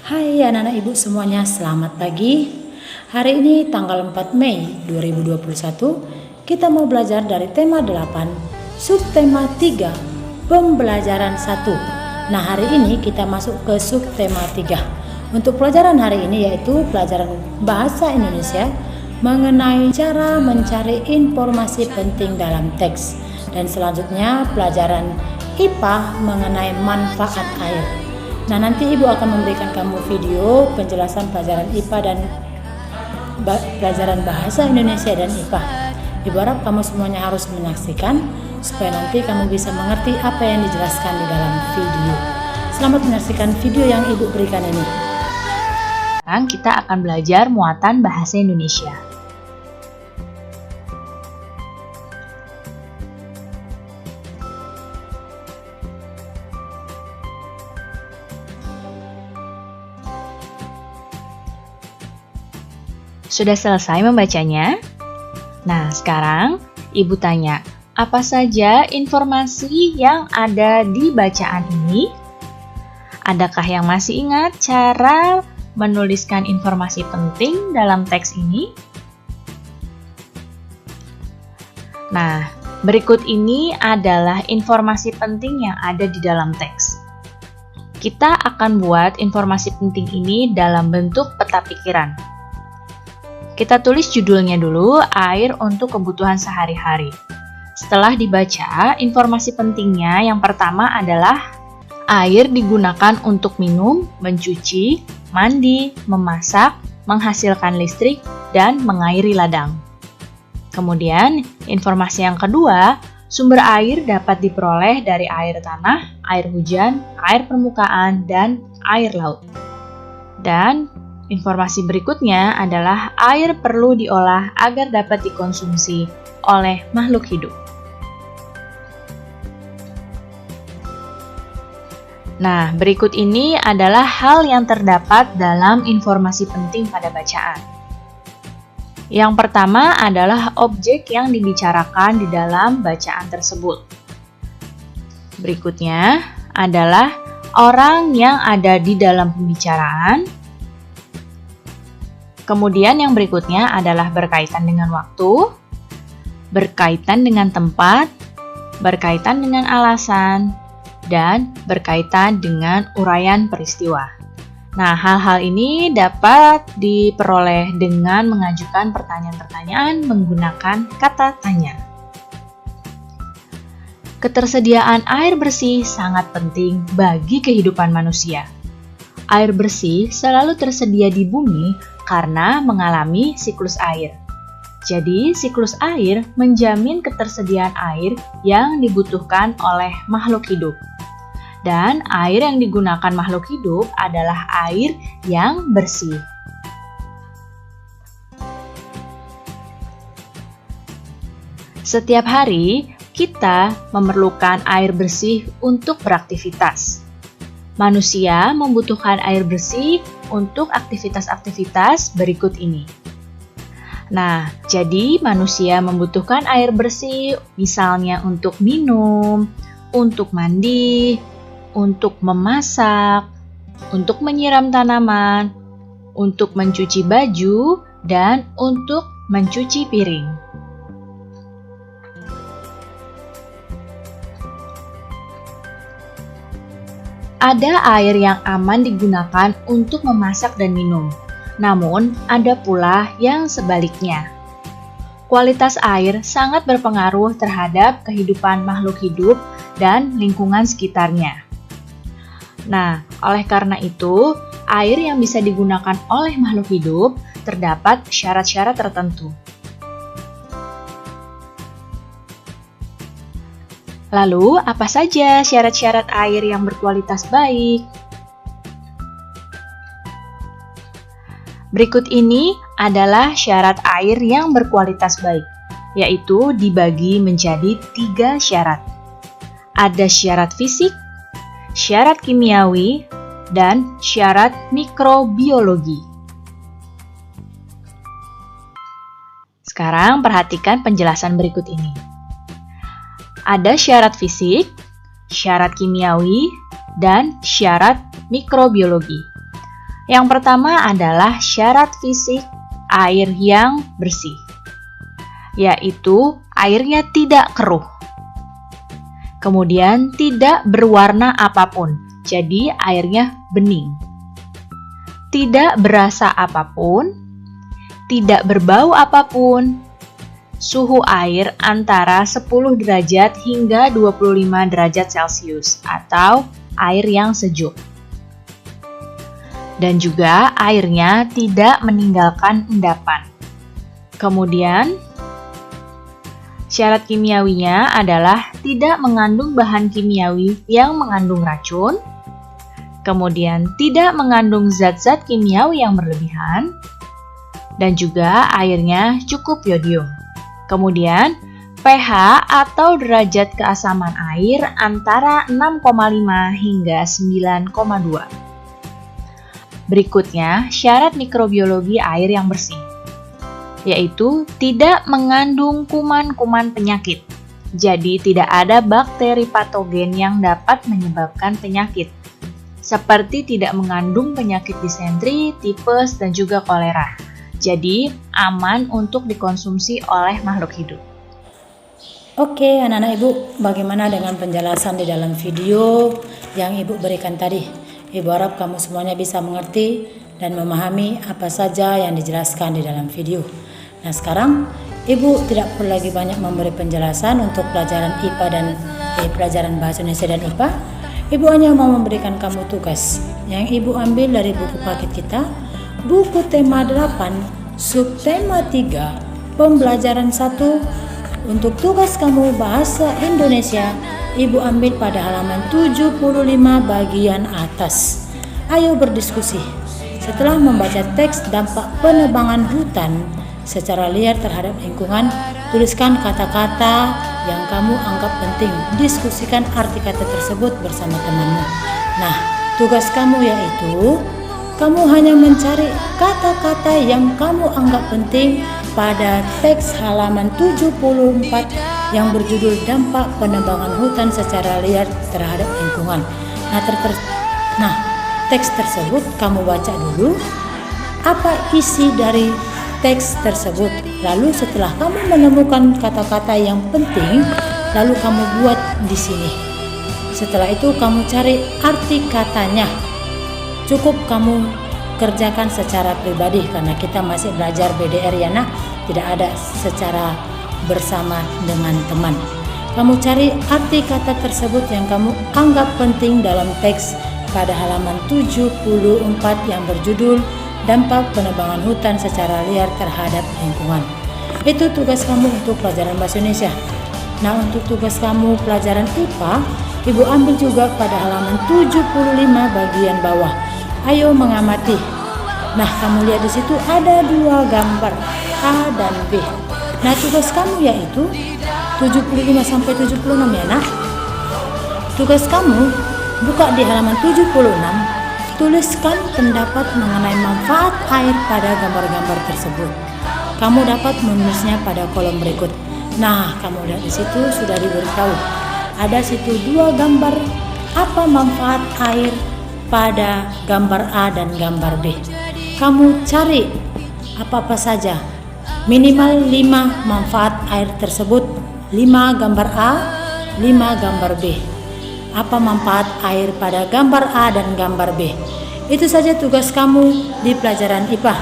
Hai anak-anak ibu semuanya, selamat pagi. Hari ini tanggal 4 Mei 2021, kita mau belajar dari tema 8, subtema 3, pembelajaran 1. Nah, hari ini kita masuk ke subtema 3. Untuk pelajaran hari ini yaitu pelajaran bahasa Indonesia mengenai cara mencari informasi penting dalam teks. Dan selanjutnya pelajaran IPA mengenai manfaat air. Nah, nanti ibu akan memberikan kamu video penjelasan pelajaran IPA dan pelajaran bahasa Indonesia dan IPA. Ibu harap kamu semuanya harus menyaksikan supaya nanti kamu bisa mengerti apa yang dijelaskan di dalam video. Selamat menyaksikan video yang ibu berikan ini. Sekarang kita akan belajar muatan bahasa Indonesia. Sudah selesai membacanya? Nah, sekarang Ibu tanya, apa saja informasi yang ada di bacaan ini? Adakah yang masih ingat cara menuliskan informasi penting dalam teks ini? Nah, berikut ini adalah informasi penting yang ada di dalam teks. Kita akan buat informasi penting ini dalam bentuk peta pikiran. Kita tulis judulnya dulu, air untuk kebutuhan sehari-hari. Setelah dibaca, informasi pentingnya yang pertama adalah air digunakan untuk minum, mencuci, mandi, memasak, menghasilkan listrik, dan mengairi ladang. Kemudian, informasi yang kedua, sumber air dapat diperoleh dari air tanah, air hujan, air permukaan, dan air laut. Dan informasi berikutnya adalah air perlu diolah agar dapat dikonsumsi oleh makhluk hidup. Nah, berikut ini adalah hal yang terdapat dalam informasi penting pada bacaan. Yang pertama adalah objek yang dibicarakan di dalam bacaan tersebut. Berikutnya adalah orang yang ada di dalam pembicaraan. Kemudian yang berikutnya adalah berkaitan dengan waktu, berkaitan dengan tempat, berkaitan dengan alasan, dan berkaitan dengan uraian peristiwa. Nah, hal-hal ini dapat diperoleh dengan mengajukan pertanyaan-pertanyaan menggunakan kata tanya. Ketersediaan air bersih sangat penting bagi kehidupan manusia. Air bersih selalu tersedia di bumi karena mengalami siklus air. Jadi, siklus air menjamin ketersediaan air yang dibutuhkan oleh makhluk hidup. Dan air yang digunakan makhluk hidup adalah air yang bersih. Setiap hari, kita memerlukan air bersih untuk beraktivitas. Manusia membutuhkan air bersih untuk aktivitas-aktivitas berikut ini. Nah, jadi manusia membutuhkan air bersih misalnya untuk minum, untuk mandi, untuk memasak, untuk menyiram tanaman, untuk mencuci baju, dan untuk mencuci piring. Ada air yang aman digunakan untuk memasak dan minum, namun ada pula yang sebaliknya. Kualitas air sangat berpengaruh terhadap kehidupan makhluk hidup dan lingkungan sekitarnya. Nah, oleh karena itu, air yang bisa digunakan oleh makhluk hidup terdapat syarat-syarat tertentu. Lalu, apa saja syarat-syarat air yang berkualitas baik? Berikut ini adalah syarat air yang berkualitas baik, yaitu dibagi menjadi 3 syarat. Ada syarat fisik, syarat kimiawi, dan syarat mikrobiologi. Sekarang perhatikan penjelasan berikut ini. Ada syarat fisik, syarat kimiawi, dan syarat mikrobiologi. Yang pertama adalah syarat fisik air yang bersih, yaitu airnya tidak keruh. Kemudian tidak berwarna apapun, jadi airnya bening. Tidak berasa apapun, tidak berbau apapun. Suhu air antara 10 derajat hingga 25 derajat Celcius atau air yang sejuk. Dan juga airnya tidak meninggalkan endapan. Kemudian syarat kimiawinya adalah tidak mengandung bahan kimiawi yang mengandung racun, kemudian tidak mengandung zat-zat kimiawi yang berlebihan, dan juga airnya cukup yodium. Kemudian pH atau derajat keasaman air antara 6,5 hingga 9,2. Berikutnya, syarat mikrobiologi air yang bersih, yaitu tidak mengandung kuman-kuman penyakit. Jadi tidak ada bakteri patogen yang dapat menyebabkan penyakit, seperti tidak mengandung penyakit disentri, tipes, dan juga kolera. Jadi aman untuk dikonsumsi oleh makhluk hidup. Oke, anak-anak Ibu, bagaimana dengan penjelasan di dalam video yang Ibu berikan tadi? Ibu harap kamu semuanya bisa mengerti dan memahami apa saja yang dijelaskan di dalam video. Nah, sekarang Ibu tidak perlu lagi banyak memberi penjelasan untuk pelajaran IPA dan pelajaran Bahasa Indonesia dan IPA. Ibu hanya mau memberikan kamu tugas yang Ibu ambil dari buku paket kita, buku tema 8, subtema 3, pembelajaran 1. Untuk tugas kamu Bahasa Indonesia, Ibu ambil pada halaman 75 bagian atas. Ayo berdiskusi. Setelah membaca teks dampak penebangan hutan secara liar terhadap lingkungan, tuliskan kata-kata yang kamu anggap penting. Diskusikan arti kata tersebut bersama temanmu. Nah, tugas kamu yaitu kamu hanya mencari kata-kata yang kamu anggap penting pada teks halaman 74 yang berjudul dampak penebangan hutan secara liar terhadap lingkungan. Nah, teks tersebut kamu baca dulu apa isi dari teks tersebut. Lalu setelah kamu menemukan kata-kata yang penting, lalu kamu buat di sini. Setelah itu kamu cari arti katanya. Cukup kamu kerjakan secara pribadi karena kita masih belajar BDR ya nak, tidak ada secara bersama dengan teman. Kamu cari arti kata tersebut yang kamu anggap penting dalam teks pada halaman 74 yang berjudul dampak penebangan hutan secara liar terhadap lingkungan. Itu tugas kamu untuk pelajaran Bahasa Indonesia. Nah, untuk tugas kamu pelajaran IPA, Ibu ambil juga pada halaman 75 bagian bawah. Ayo mengamati. Nah, kamu lihat di situ ada dua gambar A dan B. Nah, tugas kamu yaitu 75 sampai 76 ya nak. Tugas kamu buka di halaman 76, tuliskan pendapat mengenai manfaat air pada gambar-gambar tersebut. Kamu dapat menulisnya pada kolom berikut. Nah, kamu lihat di situ sudah diberitahu. Ada situ dua gambar apa manfaat air pada gambar A dan gambar B. Kamu cari apa-apa saja. Minimal 5 manfaat air tersebut, 5 gambar A, 5 gambar B. Apa manfaat air pada gambar A dan gambar B? Itu saja tugas kamu di pelajaran IPA.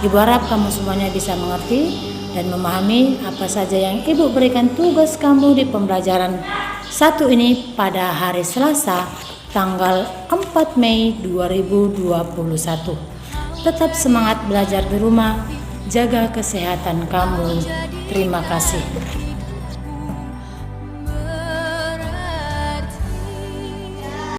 Ibu harap kamu semuanya bisa mengerti dan memahami apa saja yang Ibu berikan tugas kamu di pembelajaran 1 ini pada hari Selasa, tanggal 4 Mei 2021. Tetap semangat belajar di rumah. Jaga kesehatan kamu. Terima kasih.